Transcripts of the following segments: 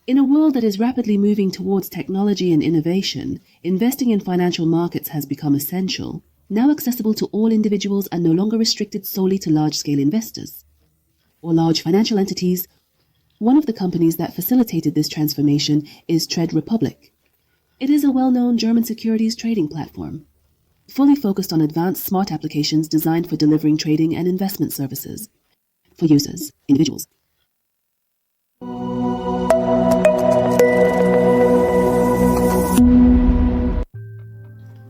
In a world that is rapidly moving towards technology and innovation, investing in financial markets has become essential, now accessible to all individuals and no longer restricted solely to large-scale investors or large financial entities. One of the companies that facilitated this transformation is Trade Republic. It is a well-known German securities trading platform, fully focused on advanced smart applications designed for delivering trading and investment services for users, individuals.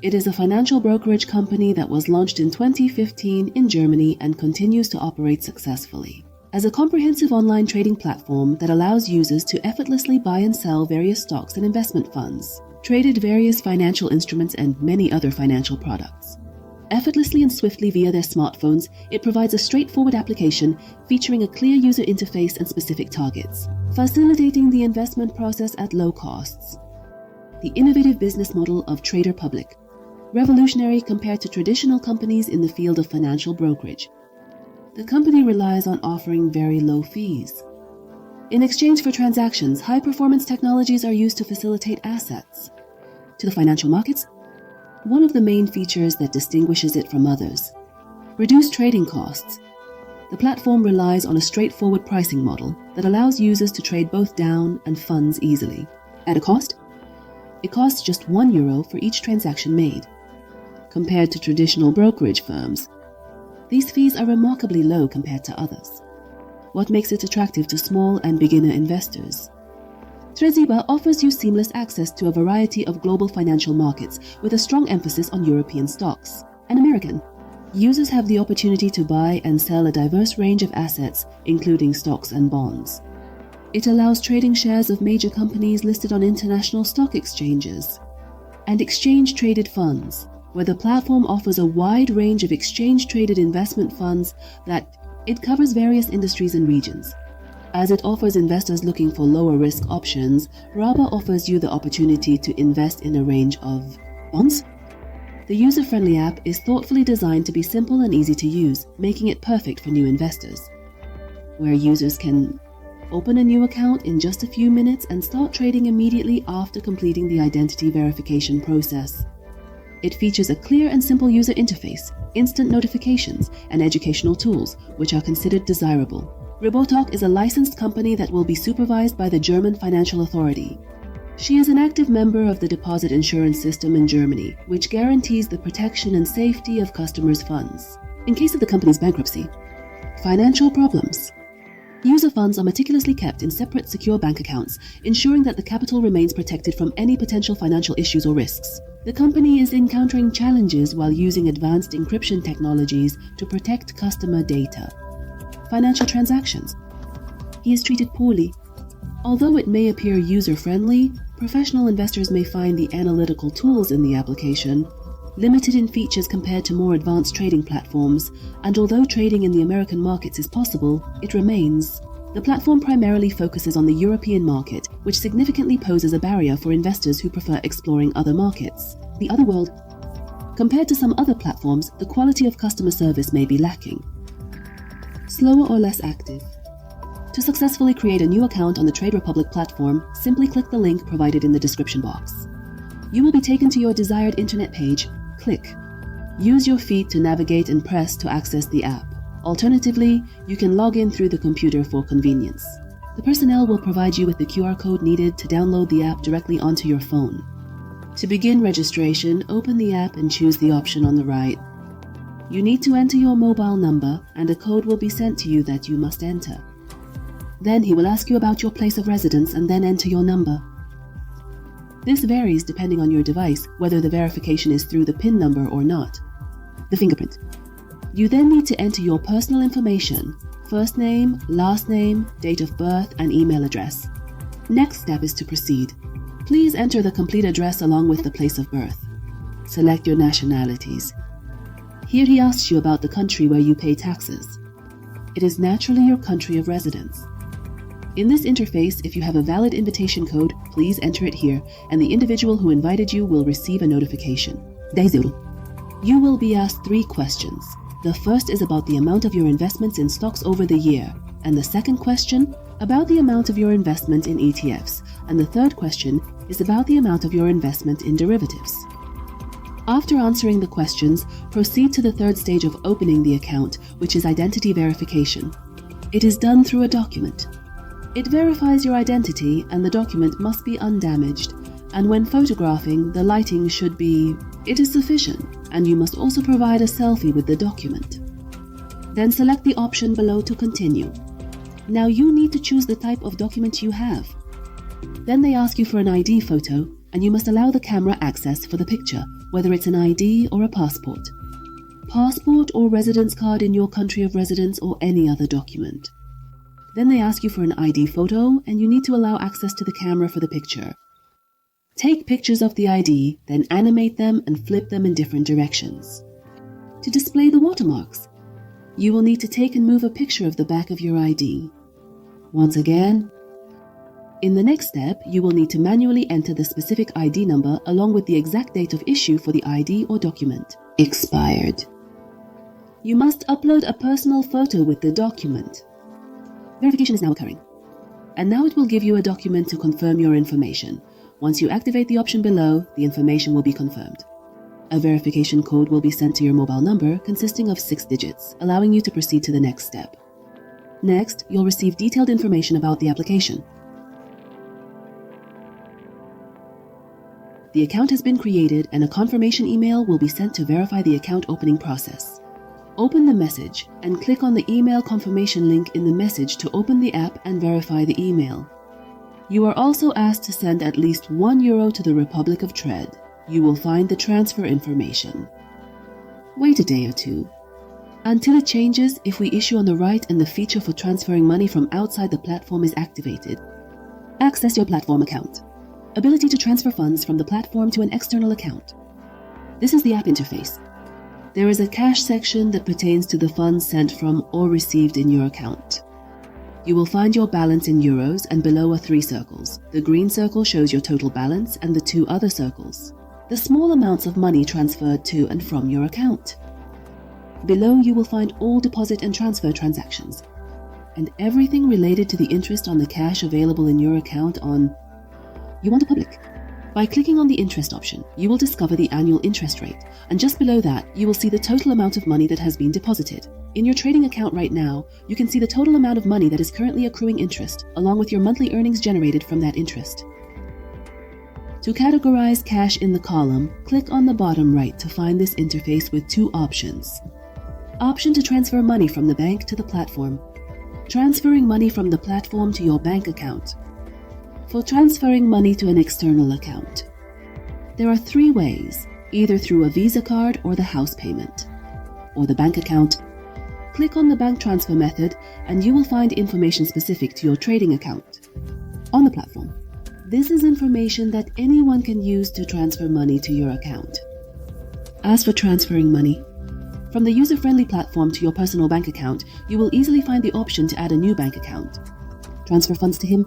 It is a financial brokerage company that was launched in 2015 in Germany and continues to operate successfully as a comprehensive online trading platform that allows users to effortlessly buy and sell various stocks and investment funds, traded various financial instruments and many other financial products. Effortlessly and swiftly via their smartphones, it provides a straightforward application featuring a clear user interface and specific targets, facilitating the investment process at low costs. The innovative business model of Trade Republic, revolutionary compared to traditional companies in the field of financial brokerage. The company relies on offering very low fees. In exchange for transactions, high-performance technologies are used to facilitate access to the financial markets. One of the main features that distinguishes it from others: reduced trading costs. The platform relies on a straightforward pricing model that allows users to trade both down and funds easily. At a cost? It costs just €1 for each transaction made. Compared to traditional brokerage firms, these fees are remarkably low compared to others. What makes it attractive to small and beginner investors? Trezeba offers you seamless access to a variety of global financial markets with a strong emphasis on European stocks and American. Users have the opportunity to buy and sell a diverse range of assets, including stocks and bonds. It allows trading shares of major companies listed on international stock exchanges and exchange-traded funds, where the platform offers a wide range of exchange-traded investment funds that it covers various industries and regions. As it offers investors looking for lower risk options, Raba offers you the opportunity to invest in a range of bonds. The user-friendly app is thoughtfully designed to be simple and easy to use, making it perfect for new investors, where users can open a new account in just a few minutes and start trading immediately after completing the identity verification process. It features a clear and simple user interface, instant notifications, and educational tools, which are considered desirable. Ribotalk is a licensed company that will be supervised by the German Financial Authority. She is an active member of the deposit insurance system in Germany, which guarantees the protection and safety of customers' funds. In case of the company's bankruptcy, financial problems. User funds are meticulously kept in separate secure bank accounts, ensuring that the capital remains protected from any potential financial issues or risks. The company is encountering challenges while using advanced encryption technologies to protect customer data. Financial transactions. He is treated poorly. Although it may appear user-friendly, professional investors may find the analytical tools in the application limited in features compared to more advanced trading platforms, and although trading in the American markets is possible, it remains. The platform primarily focuses on the European market, which significantly poses a barrier for investors who prefer exploring other markets. The other world. Compared to some other platforms, the quality of customer service may be lacking. Slower or less active. To successfully create a new account on the Trade Republic platform, simply click the link provided in the description box. You will be taken to your desired internet page. Click. Use your feet to navigate and press to access the app. Alternatively, you can log in through the computer for convenience. The personnel will provide you with the QR code needed to download the app directly onto your phone. To begin registration, open the app and choose the option on the right. You need to enter your mobile number, and a code will be sent to you that you must enter. Then he will ask you about your place of residence and then enter your number. This varies depending on your device, whether the verification is through the PIN number or not. The fingerprint. You then need to enter your personal information: first name, last name, date of birth, and email address. Next step is to proceed. Please enter the complete address along with the place of birth. Select your nationalities. Here he asks you about the country where you pay taxes. It is naturally your country of residence. In this interface, if you have a valid invitation code, please enter it here, and the individual who invited you will receive a notification. Day 0. You will be asked 3 questions. The first is about the amount of your investments in stocks over the year, and the second question about the amount of your investment in ETFs, and the third question is about the amount of your investment in derivatives. After answering the questions, proceed to the third stage of opening the account, which is identity verification. It is done through a document. It verifies your identity, and the document must be undamaged, and when photographing, the lighting should be... It is sufficient, and you must also provide a selfie with the document. Then select the option below to continue. Now you need to choose the type of document you have. Then they ask you for an ID photo, and you must allow the camera access for the picture, whether it's an ID or a passport. Passport or residence card in your country of residence or any other document. Then they ask you for an ID photo, and you need to allow access to the camera for the picture. Take pictures of the ID, then animate them and flip them in different directions. To display the watermarks, you will need to take and move a picture of the back of your ID. Once again, in the next step, you will need to manually enter the specific ID number along with the exact date of issue for the ID or document. Expired. You must upload a personal photo with the document. Verification is now occurring. And now it will give you a document to confirm your information. Once you activate the option below, the information will be confirmed. A verification code will be sent to your mobile number consisting of 6 digits, allowing you to proceed to the next step. Next, you'll receive detailed information about the application. The account has been created and a confirmation email will be sent to verify the account opening process. Open the message and click on the email confirmation link in the message to open the app and verify the email. You are also asked to send at least €1 to the Republic of Tred. You will find the transfer information. Wait a day or two. Until it changes, if we issue on the right and the feature for transferring money from outside the platform is activated. Access your platform account. Ability to transfer funds from the platform to an external account. This is the app interface. There is a cash section that pertains to the funds sent from or received in your account. You will find your balance in euros, and below are 3 circles. The green circle shows your total balance and the 2 other circles, the small amounts of money transferred to and from your account. Below you will find all deposit and transfer transactions, and everything related to the interest on the cash available in your account on... You want a public? By clicking on the interest option, you will discover the annual interest rate, and just below that, you will see the total amount of money that has been deposited. In your trading account right now, you can see the total amount of money that is currently accruing interest, along with your monthly earnings generated from that interest. To categorize cash in the column, click on the bottom right to find this interface with 2 options. Option to transfer money from the bank to the platform. Transferring money from the platform to your bank account. For transferring money to an external account. There are 3 ways, either through a Visa card or the house payment, or the bank account. Click on the bank transfer method and you will find information specific to your trading account on the platform. This is information that anyone can use to transfer money to your account. As for transferring money, from the user-friendly platform to your personal bank account, you will easily find the option to add a new bank account. Transfer funds to him.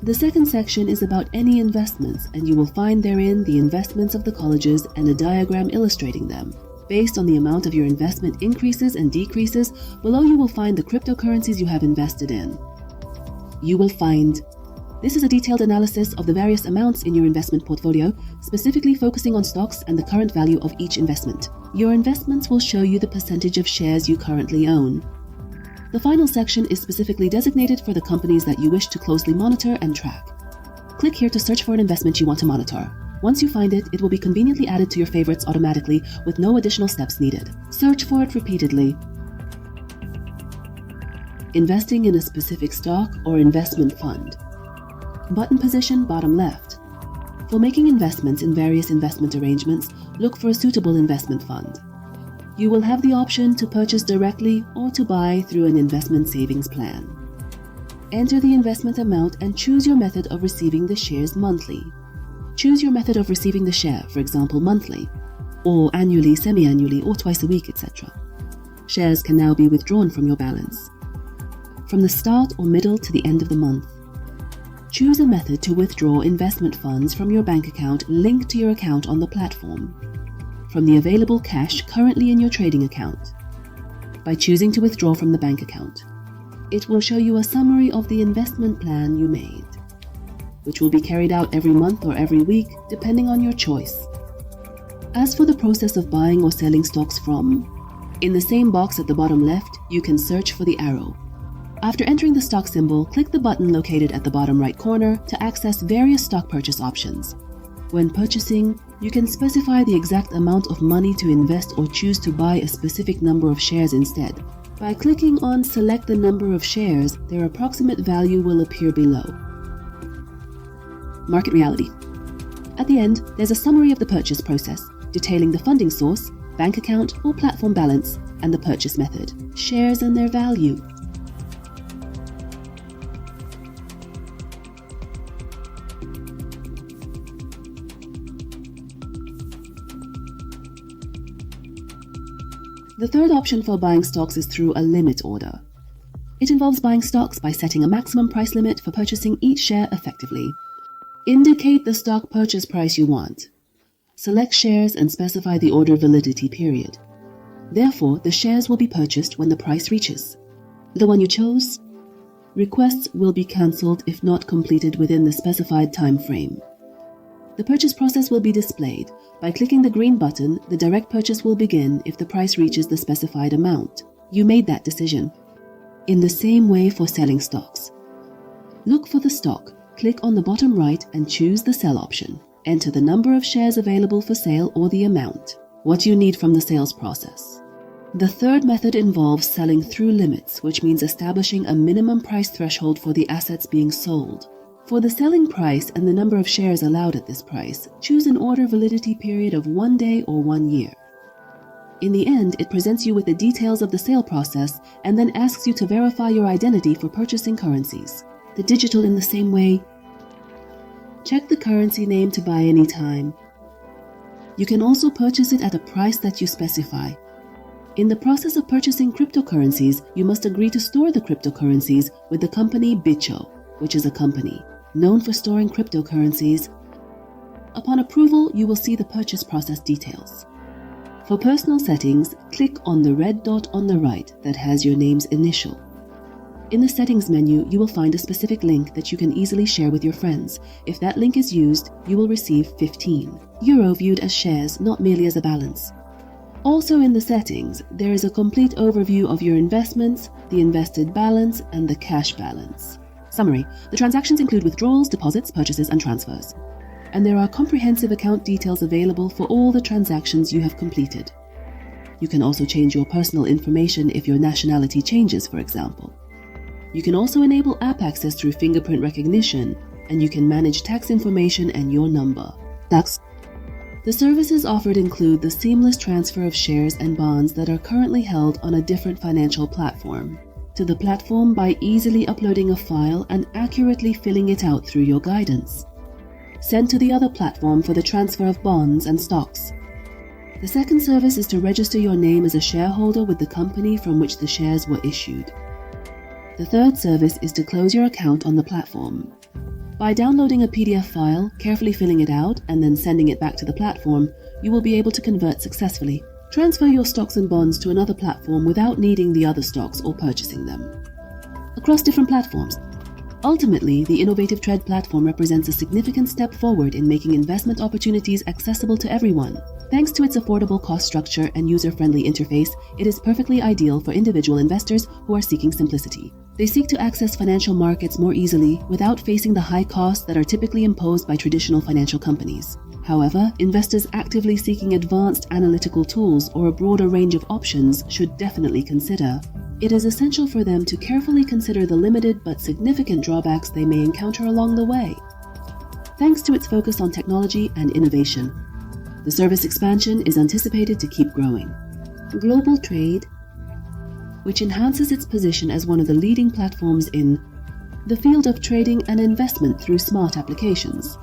The second section is about any investments, and you will find therein the investments of the colleges and a diagram illustrating them. Based on the amount of your investment increases and decreases, below you will find the cryptocurrencies you have invested in. You will find... This is a detailed analysis of the various amounts in your investment portfolio, specifically focusing on stocks and the current value of each investment. Your investments will show you the percentage of shares you currently own. The final section is specifically designated for the companies that you wish to closely monitor and track. Click here to search for an investment you want to monitor. Once you find it, it will be conveniently added to your favorites automatically with no additional steps needed. Search for it repeatedly. Investing in a specific stock or investment fund. Button position bottom left. For making investments in various investment arrangements, look for a suitable investment fund. You will have the option to purchase directly or to buy through an investment savings plan. Enter the investment amount and choose your method of receiving the shares monthly. Choose your method of receiving the share, for example monthly, or annually, semi-annually, or twice a week, etc. Shares can now be withdrawn from your balance, from the start or middle to the end of the month. Choose a method to withdraw investment funds from your bank account linked to your account on the platform, from the available cash currently in your trading account, by choosing to withdraw from the bank account. it will show you a summary of the investment plan you made, which will be carried out every month or every week, depending on your choice. As for the process of buying or selling stocks from, in the same box at the bottom left, you can search for the arrow. After entering the stock symbol, click the button located at the bottom right corner to access various stock purchase options. When purchasing, you can specify the exact amount of money to invest or choose to buy a specific number of shares instead. By clicking on Select the number of shares, their approximate value will appear below. Market reality. At the end, there's a summary of the purchase process, detailing the funding source, bank account or platform balance, and the purchase method, shares and their value. The third option for buying stocks is through a limit order. It involves buying stocks by setting a maximum price limit for purchasing each share effectively. Indicate the stock purchase price you want. Select shares and specify the order validity period. Therefore, the shares will be purchased when the price reaches the one you chose. Requests will be cancelled if not completed within the specified time frame. The purchase process will be displayed. By clicking the green button, the direct purchase will begin if the price reaches the specified amount. You made that decision. In the same way for selling stocks. Look for the stock, click on the bottom right and choose the sell option. Enter the number of shares available for sale or the amount. What you need from the sales process. The third method involves selling through limits, which means establishing a minimum price threshold for the assets being sold. For the selling price and the number of shares allowed at this price, choose an order validity period of 1 day or 1 year. In the end, it presents you with the details of the sale process and then asks you to verify your identity for purchasing currencies. The digital in the same way. Check the currency name to buy anytime. You can also purchase it at a price that you specify. In the process of purchasing cryptocurrencies, you must agree to store the cryptocurrencies with the company Bicho, which is a company known for storing cryptocurrencies. Upon approval, you will see the purchase process details. For personal settings, click on the red dot on the right that has your name's initial. In the settings menu, you will find a specific link that you can easily share with your friends. If that link is used, you will receive 15 euro viewed as shares, not merely as a balance. Also in the settings, there is a complete overview of your investments, the invested balance, and the cash balance. Summary: the transactions include withdrawals, deposits, purchases, and transfers. And there are comprehensive account details available for all the transactions you have completed. You can also change your personal information if your nationality changes, for example. You can also enable app access through fingerprint recognition, and you can manage tax information and your number. Tax. The services offered include the seamless transfer of shares and bonds that are currently held on a different financial platform to the platform by easily uploading a file and accurately filling it out through your guidance. Sent to the other platform for the transfer of bonds and stocks. The second service is to register your name as a shareholder with the company from which the shares were issued. The third service is to close your account on the platform. By downloading a PDF file, carefully filling it out, and then sending it back to the platform, you will be able to convert successfully. Transfer your stocks and bonds to another platform without needing the other stocks or purchasing them. Across different platforms. Ultimately, the Innovative Trade platform represents a significant step forward in making investment opportunities accessible to everyone. Thanks to its affordable cost structure and user-friendly interface, it is perfectly ideal for individual investors who are seeking simplicity. They seek to access financial markets more easily without facing the high costs that are typically imposed by traditional financial companies. However, investors actively seeking advanced analytical tools or a broader range of options should definitely consider. It is essential for them to carefully consider the limited but significant drawbacks they may encounter along the way. Thanks to its focus on technology and innovation, the service expansion is anticipated to keep growing. Global Trade, which enhances its position as one of the leading platforms in the field of trading and investment through smart applications.